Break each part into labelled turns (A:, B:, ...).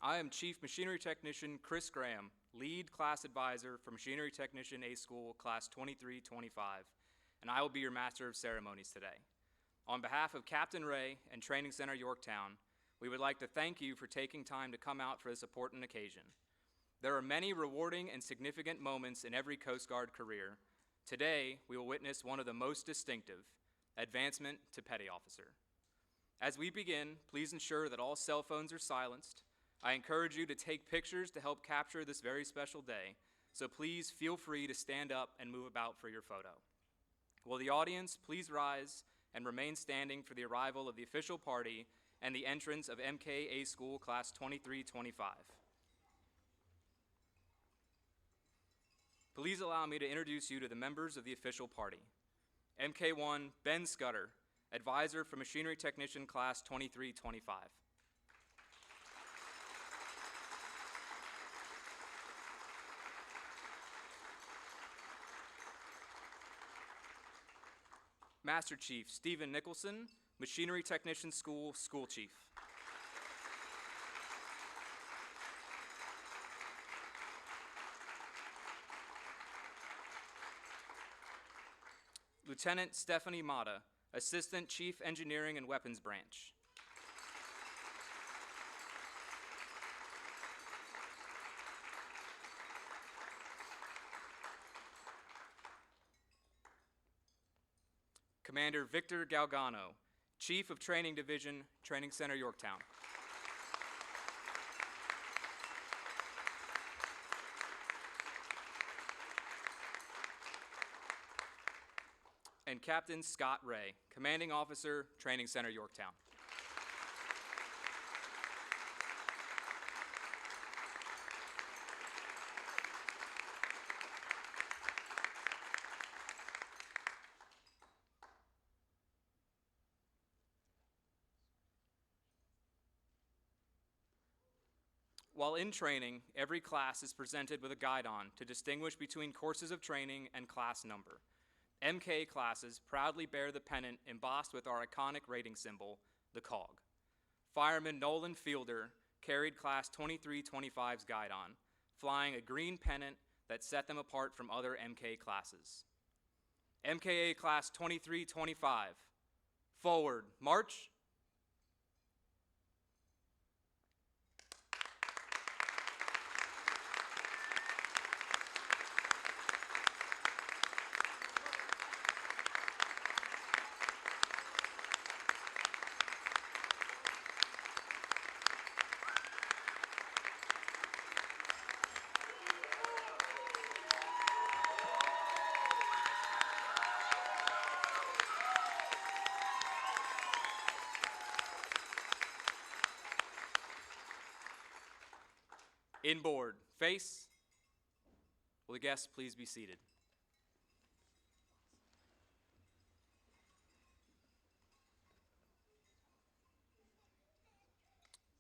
A: I am Chief Machinery Technician Chris Graham, Lead Class Advisor for Machinery Technician A School, Class 2325, and I will be your Master of Ceremonies today. On behalf of Captain Ray and Training Center Yorktown, we would like to thank you for taking time to come out for this important occasion. There are many rewarding and significant moments in every Coast Guard career. Today, we will witness one of the most distinctive, advancement to Petty Officer. As we begin, please ensure that all cell phones are silenced. I encourage you to take pictures to help capture this very special day, so please feel free to stand up and move about for your photo. Will the audience please rise and remain standing for the arrival of the official party and the entrance of MKA School Class 2325. Please allow me to introduce you to the members of the official party. MK1, Ben Scudder, Advisor for Machinery Technician Class 2325. Master Chief Stephen Nicholson, Machinery Technician School, School Chief. Lieutenant Stephanie Mata, Assistant Chief Engineering and Weapons Branch. Commander Victor Galgano, Chief of Training Division, Training Center Yorktown. And Captain Scott Ray, Commanding Officer, Training Center Yorktown. While in training, every class is presented with a guidon to distinguish between courses of training and class number. MK classes proudly bear the pennant embossed with our iconic rating symbol, the COG. Fireman Nolan Fielder carried Class 2325's guidon, flying a green pennant that set them apart from other MK classes. MKA Class 2325, forward, march. Inboard, face. Will the guests please be seated?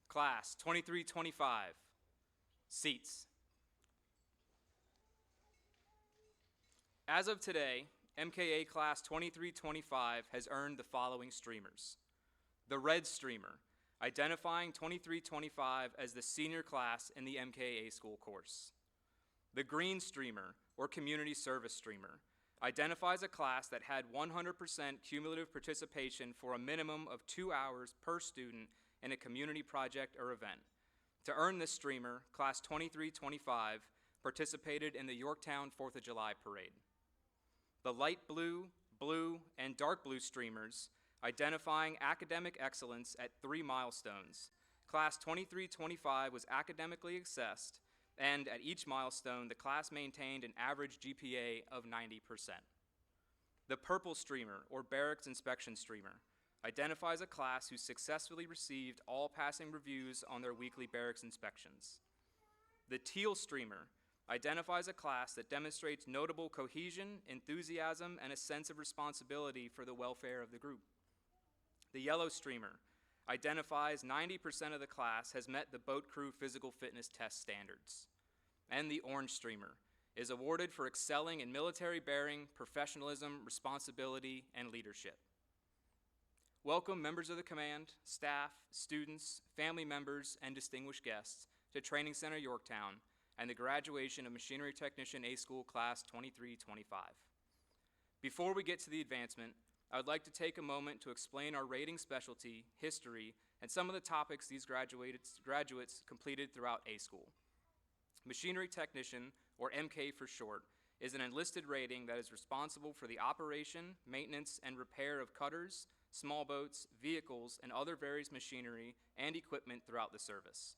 A: Class 2325, seats. As of today, MKA Class 2325 has earned the following streamers. The red streamer, identifying 2325 as the senior class in the MKA school course. The green streamer, or community service streamer, identifies a class that had 100% cumulative participation for a minimum of 2 hours per student in a community project or event. To earn this streamer, Class 2325 participated in the Yorktown 4th of July parade. The light blue, blue, and dark blue streamers, identifying academic excellence at 3 milestones. Class 2325 was academically assessed, and at each milestone, the class maintained an average GPA of 90%. The purple streamer, or barracks inspection streamer, identifies a class who successfully received all passing reviews on their weekly barracks inspections. The teal streamer identifies a class that demonstrates notable cohesion, enthusiasm, and a sense of responsibility for the welfare of the group. The yellow streamer identifies 90% of the class has met the boat crew physical fitness test standards. And the orange streamer is awarded for excelling in military bearing, professionalism, responsibility, and leadership. Welcome members of the command, staff, students, family members, and distinguished guests to Training Center Yorktown and the graduation of Machinery Technician A School Class 2325. Before we get to the advancement, I would like to take a moment to explain our rating specialty, history, and some of the topics these graduates completed throughout A School. Machinery Technician, or MK for short, is an enlisted rating that is responsible for the operation, maintenance, and repair of cutters, small boats, vehicles, and other various machinery and equipment throughout the service.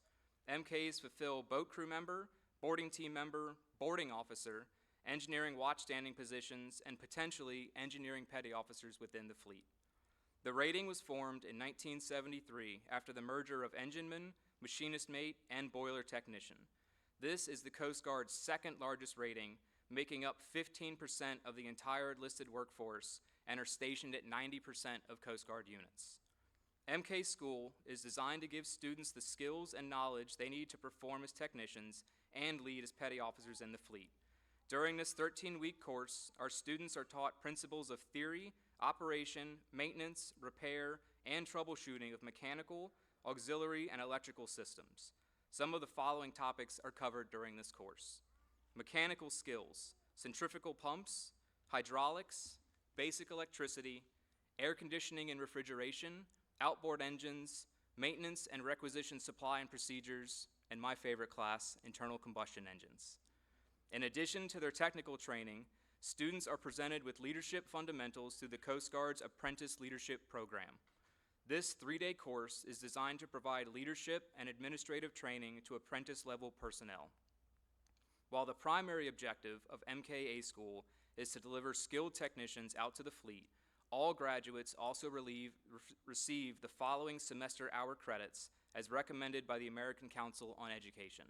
A: MKs fulfill boat crew member, boarding team member, boarding officer, engineering watchstanding positions, and potentially engineering petty officers within the fleet. The rating was formed in 1973 after the merger of engineman, machinist mate, and boiler technician. This is the Coast Guard's second largest rating, making up 15% of the entire enlisted workforce and are stationed at 90% of Coast Guard units. MK School is designed to give students the skills and knowledge they need to perform as technicians and lead as petty officers in the fleet. During this 13-week course, our students are taught principles of theory, operation, maintenance, repair, and troubleshooting of mechanical, auxiliary, and electrical systems. Some of the following topics are covered during this course: mechanical skills, centrifugal pumps, hydraulics, basic electricity, air conditioning and refrigeration, outboard engines, maintenance and requisition supply and procedures, and my favorite class, internal combustion engines. In addition to their technical training, students are presented with leadership fundamentals through the Coast Guard's Apprentice Leadership Program. This 3-day course is designed to provide leadership and administrative training to apprentice-level personnel. While the primary objective of MKA School is to deliver skilled technicians out to the fleet, all graduates also receive the following semester hour credits as recommended by the American Council on Education: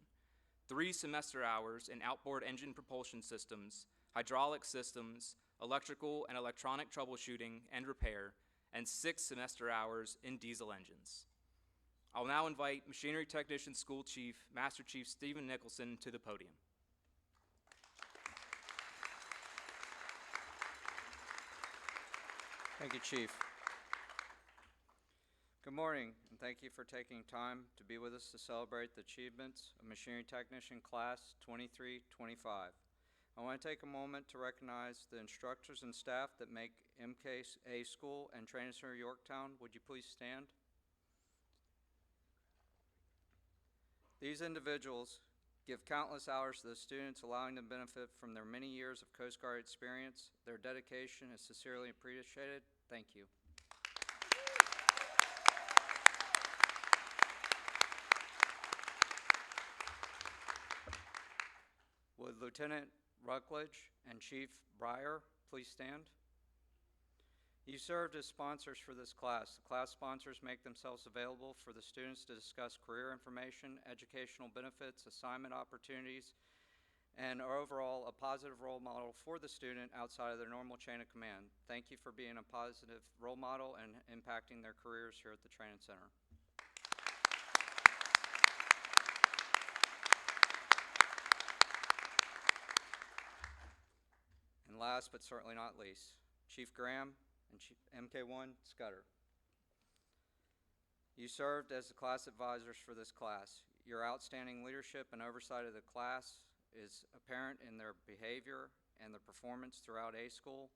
A: 3 semester hours in outboard engine propulsion systems, hydraulic systems, electrical and electronic troubleshooting and repair, and 6 semester hours in diesel engines. I'll now invite Machinery Technician School Chief, Master Chief Stephen Nicholson, to the podium.
B: Thank you, Chief. Good morning, and thank you for taking time to be with us to celebrate the achievements of Machinery Technician Class 2325. I want to take a moment to recognize the instructors and staff that make MKA School and Training Center Yorktown. Would you please stand? These individuals give countless hours to the students, allowing them to benefit from their many years of Coast Guard experience. Their dedication is sincerely appreciated. Thank you. Would Lieutenant Ruckledge and Chief Breyer please stand? You served as sponsors for this class. The class sponsors make themselves available for the students to discuss career information, educational benefits, assignment opportunities, and are overall a positive role model for the student outside of their normal chain of command. Thank you for being a positive role model and impacting their careers here at the Training Center. And last but certainly not least, Chief Graham and MK1 Scudder. You served as the class advisors for this class. Your outstanding leadership and oversight of the class is apparent in their behavior and their performance throughout A School.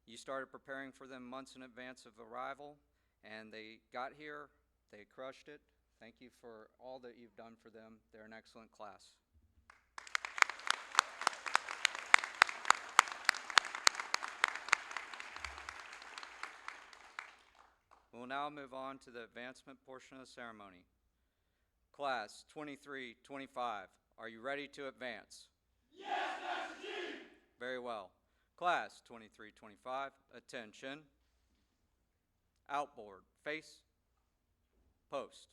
B: You started preparing for them months in advance of arrival, and they got here, they crushed it. Thank you for all that you've done for them. They're an excellent class. We'll now move on to the advancement portion of the ceremony. Class 2325, are you ready to advance?
C: Yes, Master Chief!
B: Very well. Class 2325, attention. Outboard, face, post.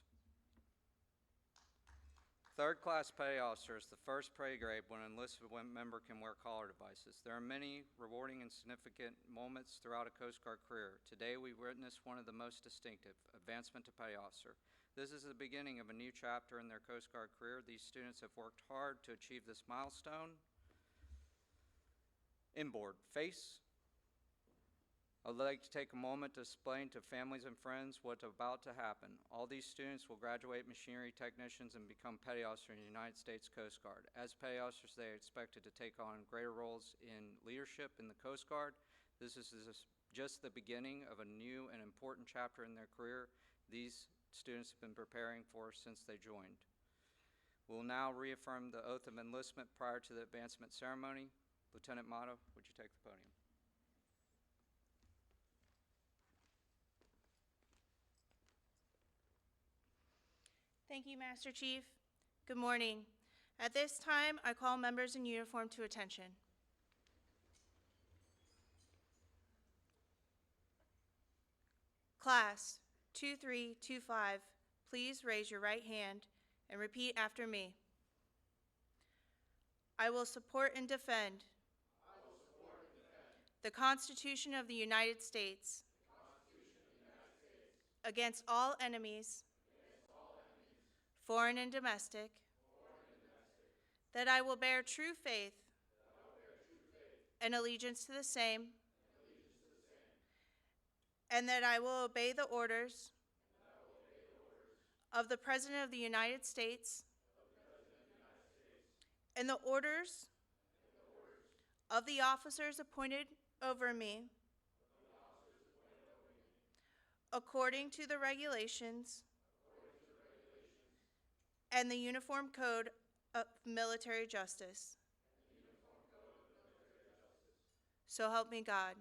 B: Third class petty officer is the first pay grade when an enlisted member can wear collar devices. There are many rewarding and significant moments throughout a Coast Guard career. Today we witness one of the most distinctive, advancement to petty officer. This is the beginning of a new chapter in their Coast Guard career. These students have worked hard to achieve this milestone. Inboard, face, I would like to take a moment to explain to families and friends what's about to happen. All these students will graduate machinery technicians and become petty officers in the United States Coast Guard. As petty officers, they are expected to take on greater roles in leadership in the Coast Guard. This is just the beginning of a new and important chapter in their career these students have been preparing for since they joined. We'll now reaffirm the oath of enlistment prior to the advancement ceremony. Lieutenant Motto, would you take the podium?
D: Thank you, Master Chief. Good morning. At this time, I call members in uniform to attention. Class 2325, please raise your right hand and repeat after me. I will support and defend the Constitution of the United States against all enemies, foreign and domestic, that I will bear true faith and allegiance to the same, and that I will obey the orders of the President of the United States and the orders of the officers appointed over me according to the regulations and the Uniform Code of Military Justice. So help me God.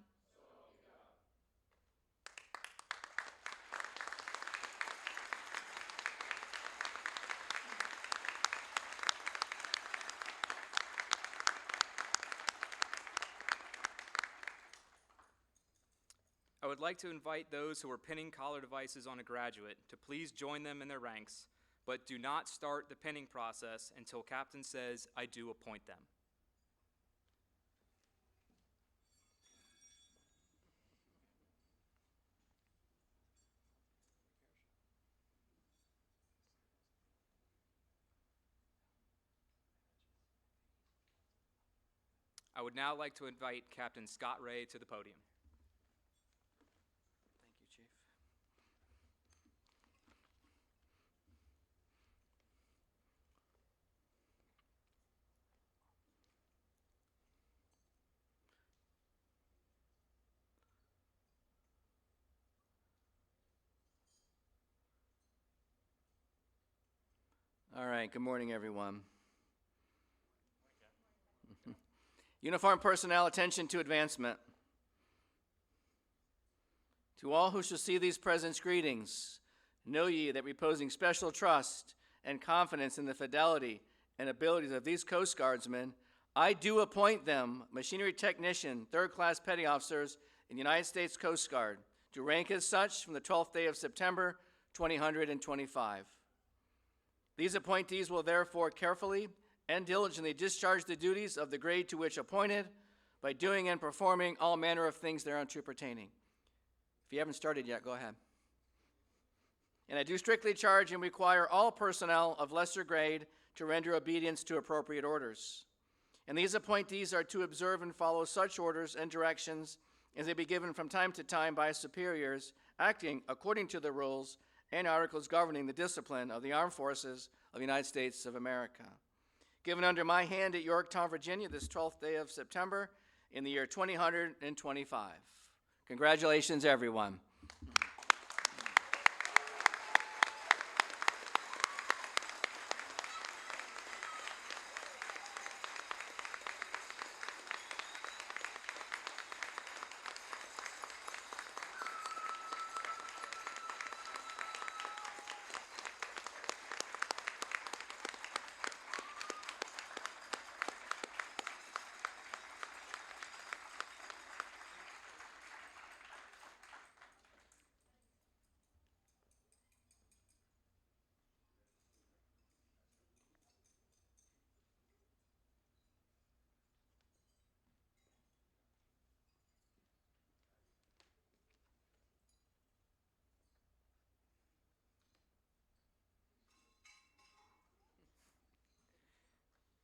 A: I would like to invite those who are pinning collar devices on a graduate to please join them in their ranks, but do not start the pinning process until Captain says, "I do appoint them." I would now like to invite Captain Scott Ray to the podium.
B: Thank you, Chief.
E: All right, good morning, everyone. Uniformed personnel, attention to advancement. To all who shall see these presents, greetings. Know ye that reposing special trust and confidence in the fidelity and abilities of these Coast Guardsmen, I do appoint them machinery technician, third-class petty officers in the United States Coast Guard, to rank as such from the 12th day of September, 2025. These appointees will therefore carefully and diligently discharge the duties of the grade to which appointed by doing and performing all manner of things thereunto pertaining. If you haven't started yet, go ahead. And I do strictly charge and require all personnel of lesser grade to render obedience to appropriate orders. And these appointees are to observe and follow such orders and directions as they be given from time to time by superiors acting according to the rules and articles governing the discipline of the Armed Forces of the United States of America. Given under my hand at Yorktown, Virginia, this 12th day of September in the year 2025. Congratulations, everyone.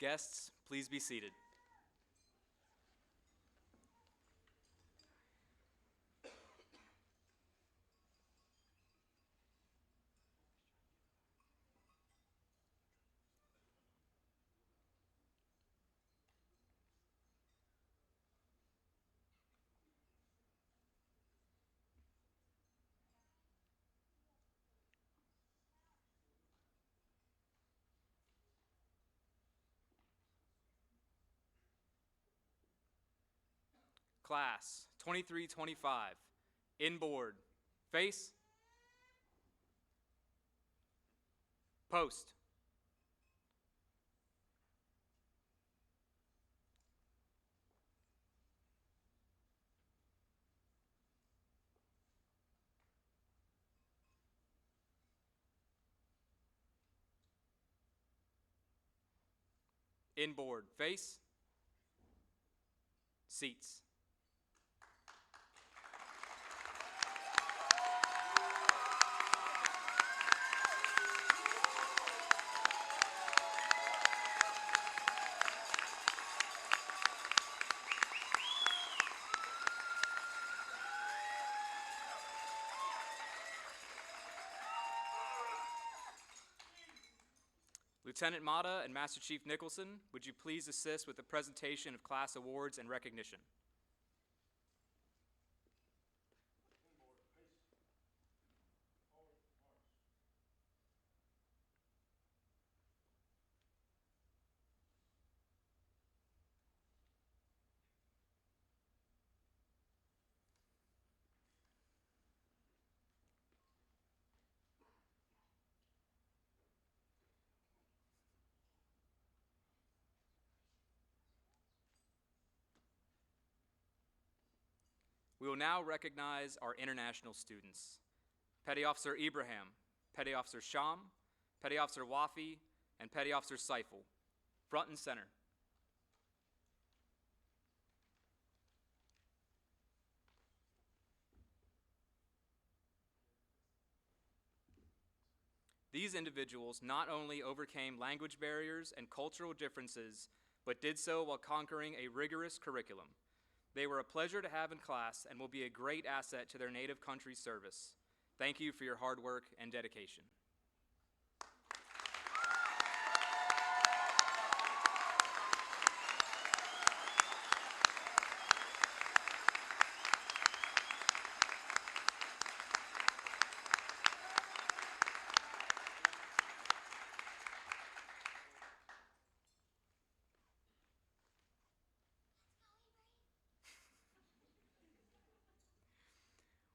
A: Guests, please be seated. Class 2325, inboard, face, post. Inboard, face, seats. Lieutenant Mata and Master Chief Nicholson, would you please assist with the presentation of class awards and recognition? We will now recognize our international students. Petty Officer Ibrahim, Petty Officer Sham, Petty Officer Wafi, and Petty Officer Seifel. Front and center. These individuals not only overcame language barriers and cultural differences, but did so while conquering a rigorous curriculum. They were a pleasure to have in class and will be a great asset to their native country's service. Thank you for your hard work and dedication.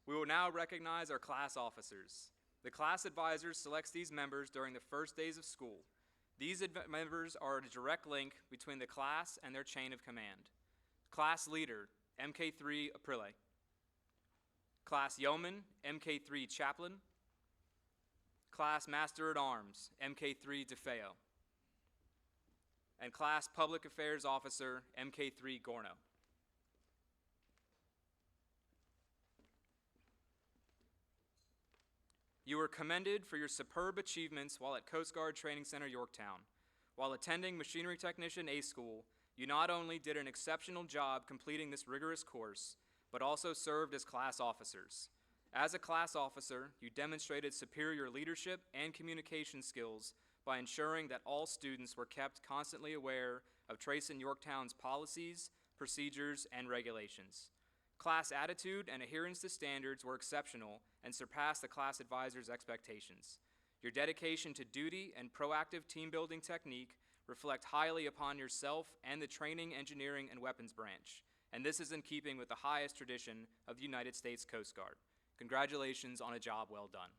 A: We will now recognize our class officers. The class advisor selects these members during the first days of school. These members are a direct link between the class and their chain of command. Class leader, MK3 Aprile. Class yeoman, MK3 chaplain. Class master at arms, MK3 DeFeo. And class public affairs officer, MK3 Gorno. You were commended for your superb achievements while at Coast Guard Training Center, Yorktown. While attending Machinery Technician A School, you not only did an exceptional job completing this rigorous course, but also served as class officers. As a class officer, you demonstrated superior leadership and communication skills by ensuring that all students were kept constantly aware of Trayson Yorktown's policies, procedures, and regulations. Class attitude and adherence to standards were exceptional and surpassed the class advisor's expectations. Your dedication to duty and proactive team-building technique reflect highly upon yourself and the training, engineering, and weapons branch, and this is in keeping with the highest tradition of the United States Coast Guard. Congratulations on a job well done.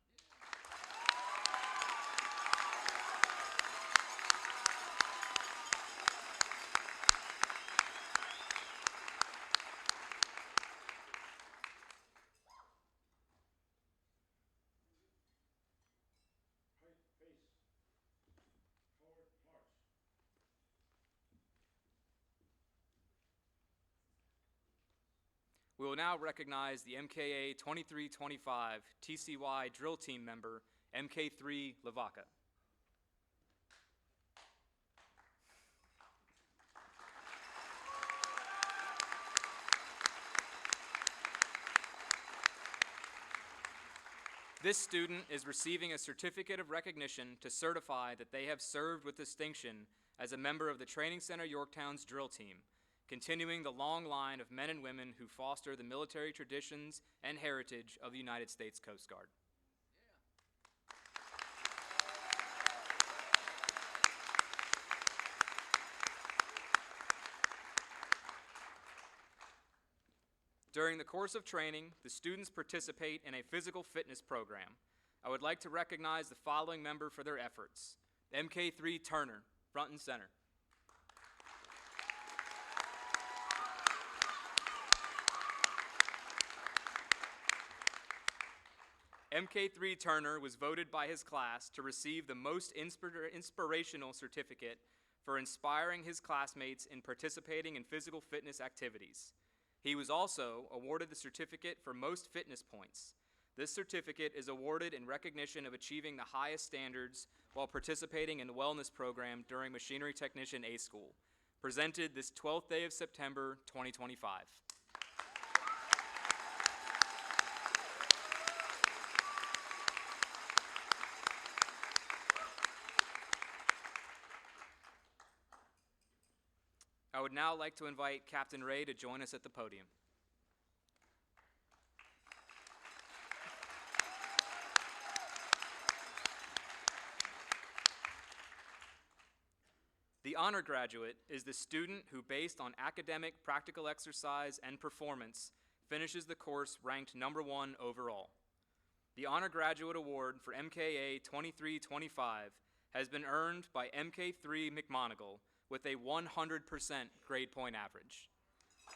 A: We will now recognize the MKA 2325 TCY Drill Team member, MK3 Lavaca. This student is receiving a certificate of recognition to certify that they have served with distinction as a member of the Training Center Yorktown's drill team, continuing the long line of men and women who foster the military traditions and heritage of the United States Coast Guard. During the course of training, the students participate in a physical fitness program. I would like to recognize the following member for their efforts. MK3 Turner, front and center. MK3 Turner was voted by his class to receive the most inspirational certificate for inspiring his classmates in participating in physical fitness activities. He was also awarded the certificate for most fitness points. This certificate is awarded in recognition of achieving the highest standards while participating in the wellness program during Machinery Technician A School. Presented this 12th day of September, 2025. I would now like to invite Captain Ray to join us at the podium. The honor graduate is the student who, based on academic, practical exercise, and performance, finishes the course ranked #1 overall. The honor graduate award for MKA 2325 has been earned by MK3 McMonigal with a 100% grade point average.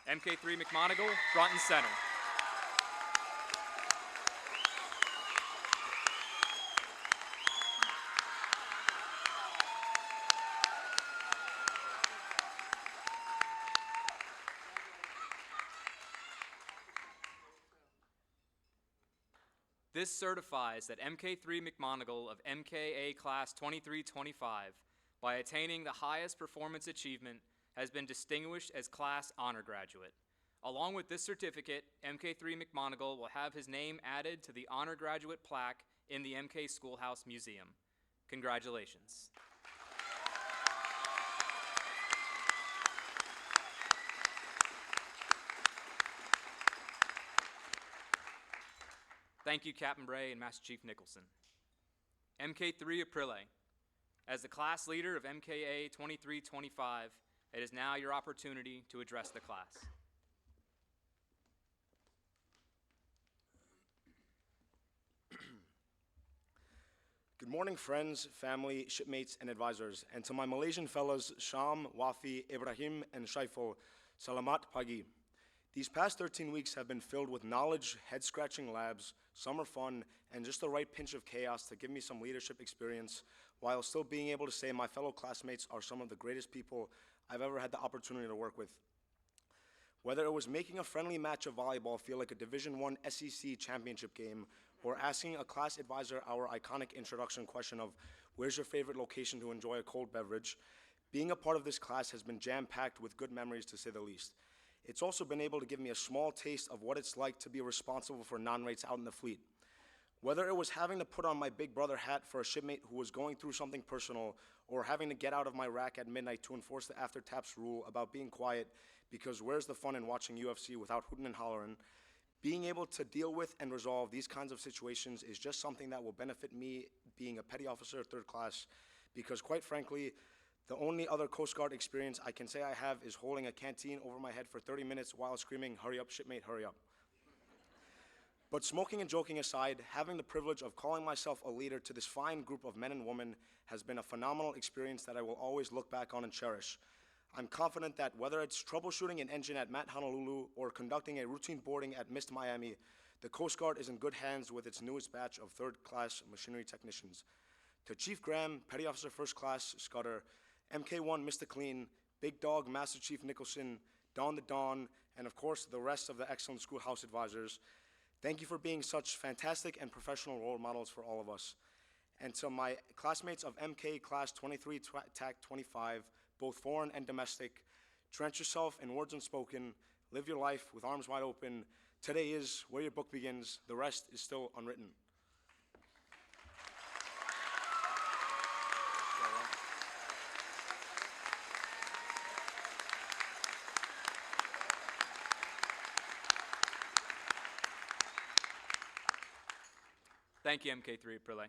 A: MK3 McMonigal, front and center. This certifies that MK3 McMonigal of MKA Class 2325, by attaining the highest performance achievement, has been distinguished as Class Honor Graduate. Along with this certificate, MK3 McMonigal will have his name added to the Honor Graduate plaque in the MK Schoolhouse Museum. Congratulations. Thank you, Captain Bray and Master Chief Nicholson. MK3 Aprile, as the class leader of MKA 2325, it is now your opportunity to address the class.
F: Good morning, friends, family, shipmates, and advisors. And to my Malaysian fellows, Sham, Wafi, Ibrahim, and Shaiful, Salamat Pagi. These past 13 weeks have been filled with knowledge, head-scratching labs, summer fun, and just the right pinch of chaos to give me some leadership experience, while still being able to say my fellow classmates are some of the greatest people I've ever had the opportunity to work with. Whether it was making a friendly match of volleyball feel like a Division I SEC championship game, or asking a class advisor our iconic introduction question of, where's your favorite location to enjoy a cold beverage, being a part of this class has been jam-packed with good memories, to say the least. It's also been able to give me a small taste of what it's like to be responsible for non-rates out in the fleet. Whether it was having to put on my big brother hat for a shipmate who was going through something personal, or having to get out of my rack at midnight to enforce the after-taps rule about being quiet, because where's the fun in watching UFC without hooting and hollering, being able to deal with and resolve these kinds of situations is just something that will benefit me being a petty officer 3rd class, because quite frankly, the only other Coast Guard experience I can say I have is holding a canteen over my head for 30 minutes while screaming, "Hurry up, shipmate, hurry up." But smoking and joking aside, having the privilege of calling myself a leader to this fine group of men and women has been a phenomenal experience that I will always look back on and cherish. I'm confident that whether it's troubleshooting an engine at Matt Honolulu or conducting a routine boarding at Mist Miami, the Coast Guard is in good hands with its newest batch of 3rd class machinery technicians. To Chief Graham, Petty Officer 1st Class Scudder, MK1 Mr. Clean, Big Dog Master Chief Nicholson, Don the Don, and of course the rest of the excellent schoolhouse advisors, thank you for being such fantastic and professional role models for all of us. And to my classmates of MK Class 2325, both foreign and domestic, trench yourself in words unspoken, live your life with arms wide open. Today is where your book begins, the rest is still unwritten.
A: Thank you, MK3 Aprile.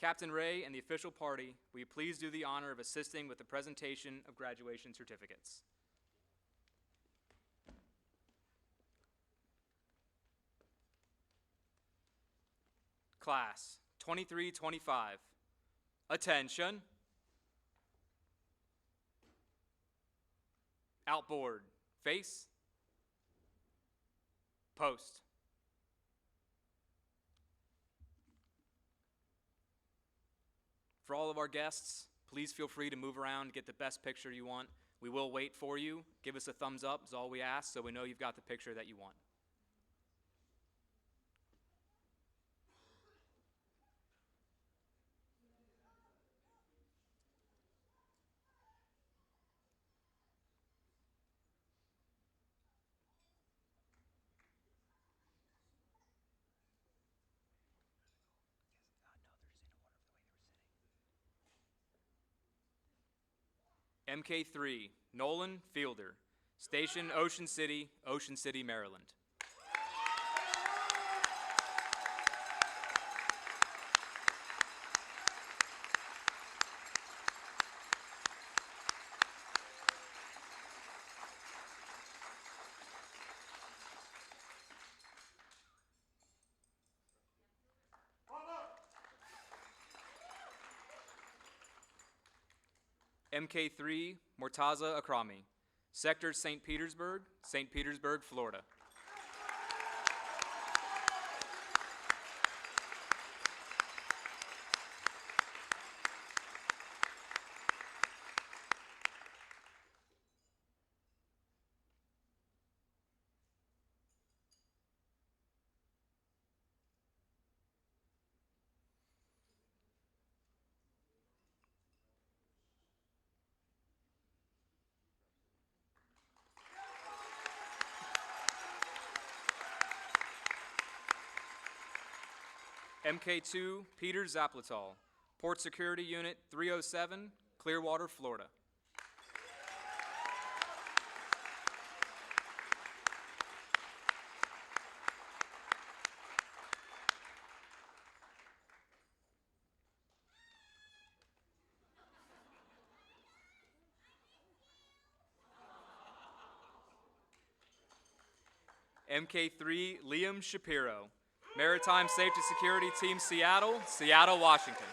A: Captain Ray and the official party, will you please do the honor of assisting with the presentation of graduation certificates? Class 2325. Attention. Outboard. Face. Post. For all of our guests, please feel free to move around and get the best picture you want. We will wait for you. Give us a thumbs up is all we ask so we know you've got the picture that you want. MK3, Nolan Fielder, Station Ocean City, Maryland. MK3, Mortaza Akrami, Sector St. Petersburg, Florida. MK2, Peter Zaplatal, Port Security Unit 307, Clearwater, Florida. MK3, Liam Shapiro, Maritime Safety Security Team Seattle, Washington.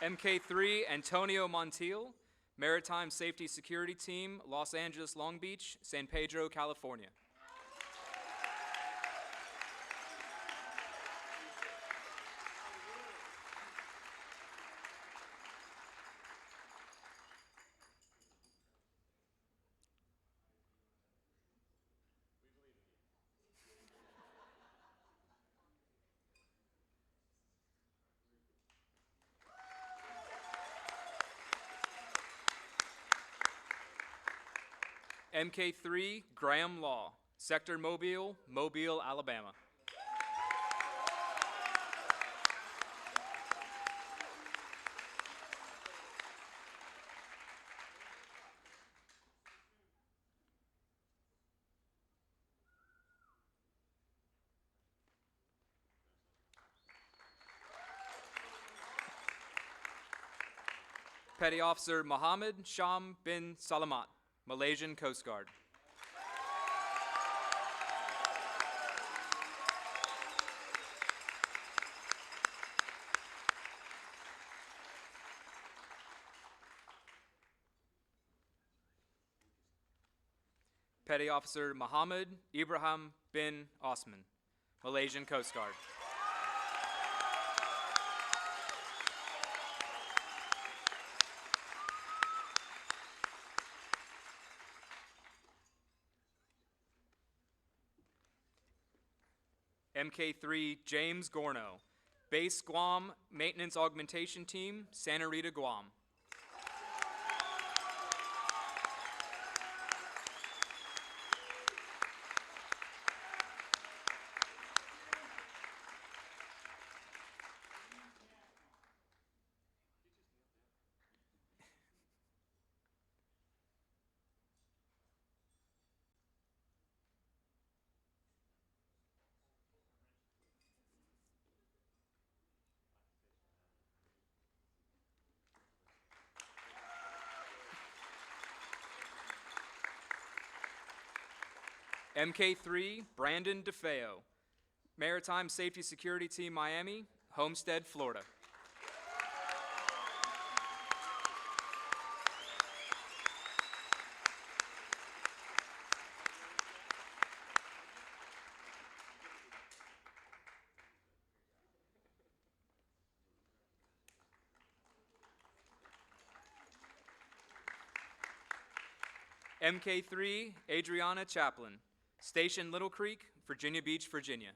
A: MK3, Antonio Montiel, Maritime Safety Security Team, Los Angeles, Long Beach, San Pedro, California. MK3, Graham Law, Sector Mobile, Alabama. Petty Officer Mohammed Sham bin Salamat, Malaysian Coast Guard. Petty Officer Mohammed Ibrahim bin Osman, Malaysian Coast Guard. MK3 James Gorno, Base Guam Maintenance Augmentation Team, Santa Rita, Guam. MK3, Brandon DeFeo, Maritime Safety Security Team Miami, Homestead, Florida. MK3, Adriana Chaplin, Station Little Creek, Virginia Beach, Virginia.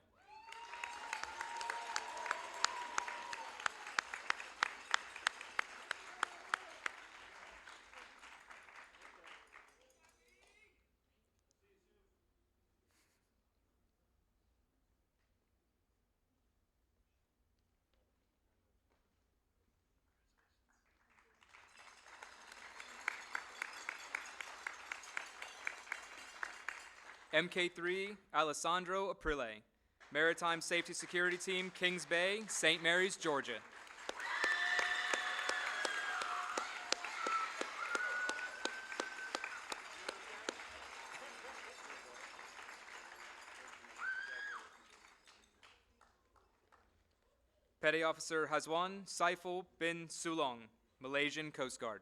A: MK3, Alessandro Aprile, Maritime Safety Security Team, Kings Bay, St. Mary's, Georgia. Petty Officer Hazwan Saiful bin Sulong, Malaysian Coast Guard.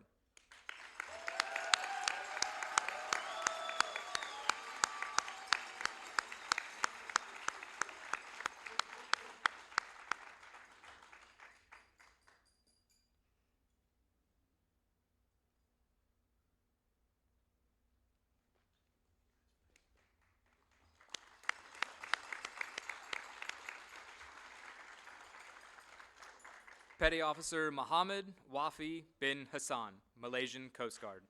A: Petty Officer Muhammad Wafi bin Hassan, Malaysian Coast Guard.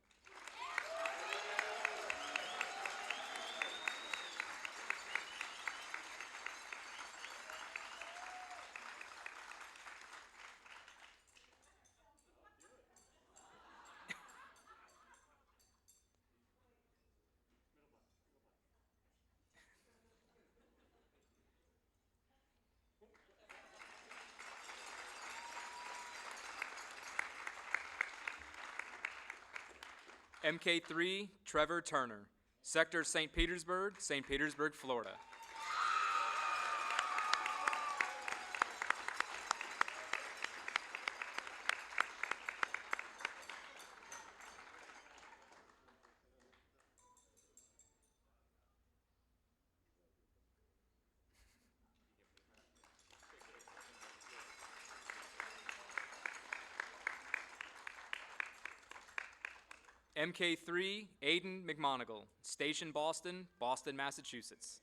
A: MK3, Trevor Turner, Sector St. Petersburg, Florida. MK3, Aiden McMonigal, Station Boston, Massachusetts.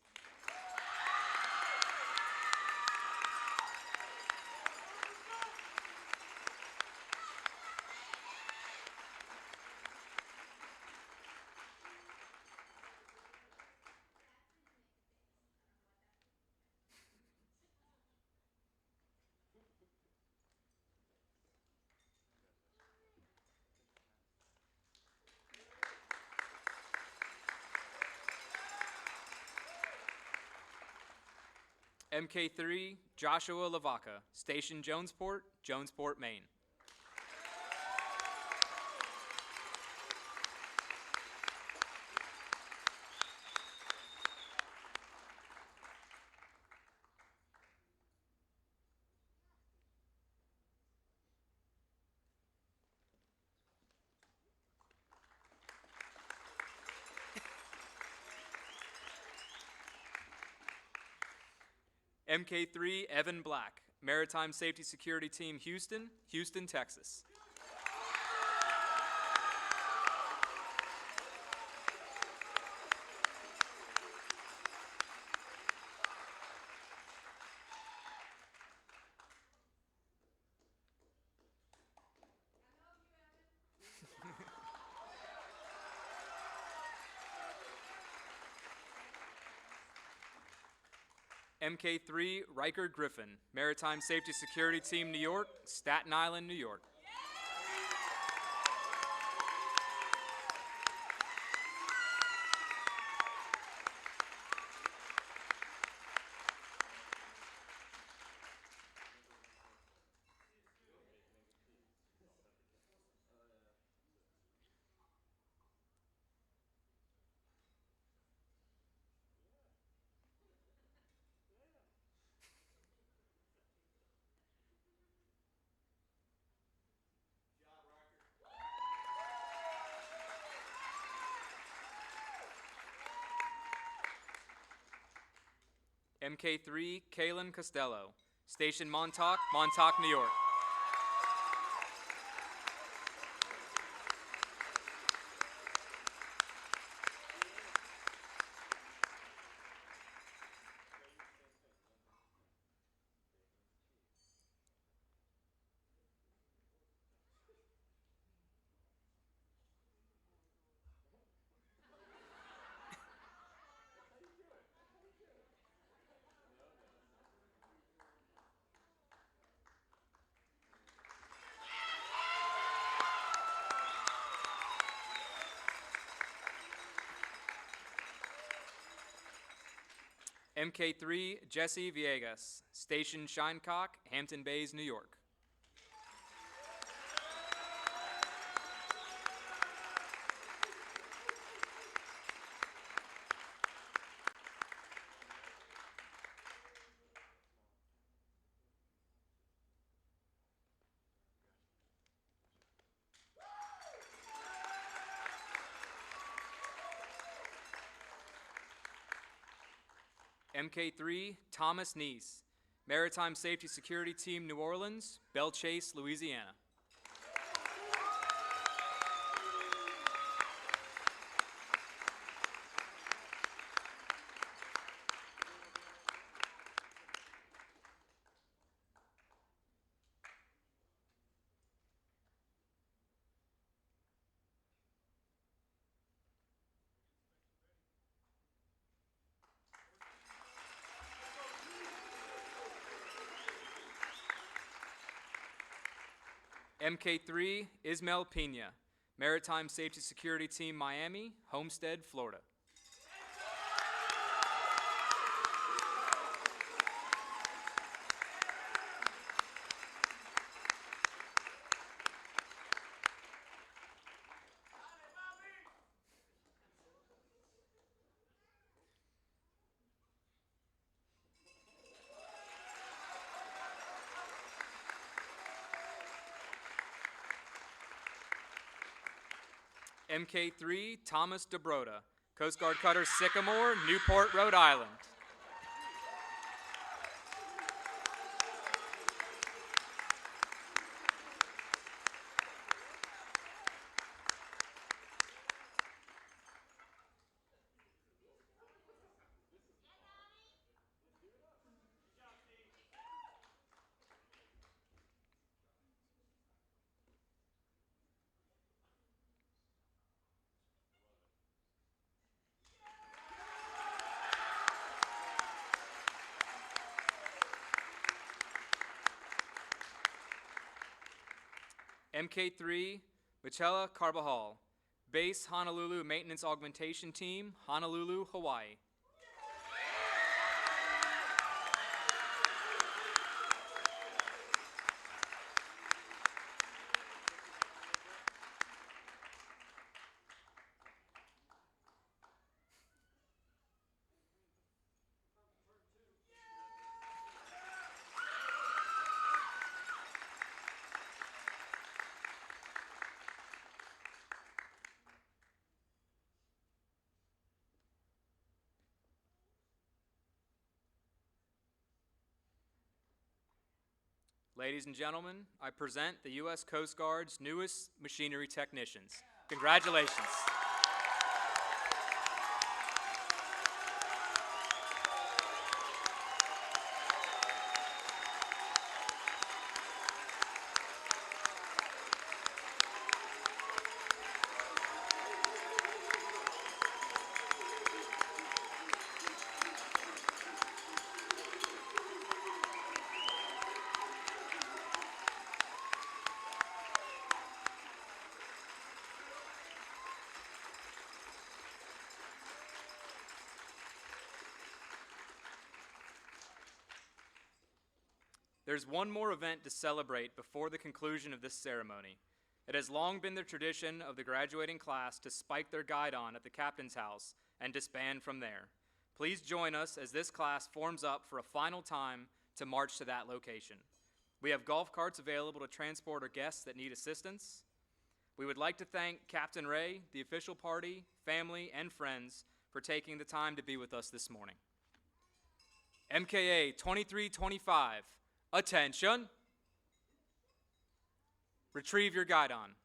A: MK3, Joshua Lavaca, Station Jonesport, Maine. MK3, Evan Black, Maritime Safety Security Team Houston, Texas. MK3, Riker Griffin, Maritime Safety Security Team New York, Staten Island, New York. MK3, Kaylin Costello, Station Montauk, Montauk, New York. MK3, Jesse Villegas, Station Shinecock, Hampton Bays, New York. MK3, Thomas Neese, Maritime Safety Security Team, New Orleans, Belle Chase, Louisiana. MK3, Ismael Pena, Maritime Safety Security Team, Miami, Homestead, Florida. MK3, Thomas DeBroda, Coast Guard Cutter Sycamore, Newport, Rhode Island. MK3, Michela Carbajal, Base Honolulu Maintenance Augmentation Team, Honolulu, Hawaii. Ladies and gentlemen, I present the U.S. Coast Guard's newest machinery technicians. Congratulations. There's one more event to celebrate before the conclusion of this ceremony. It has long been the tradition of the graduating class to spike their guidon at the captain's house and disband from there. Please join us as this class forms up for a final time to march to that location. We have golf carts available to transport our guests that need assistance. We would like to thank Captain Ray, the official party, family, and friends for taking the time to be with us this morning. MKA 2325, attention. Retrieve your guidon.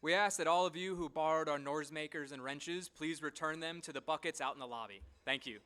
A: We ask that all of you who borrowed our noisemakers and wrenches, please return them to the buckets out in the lobby. Thank you.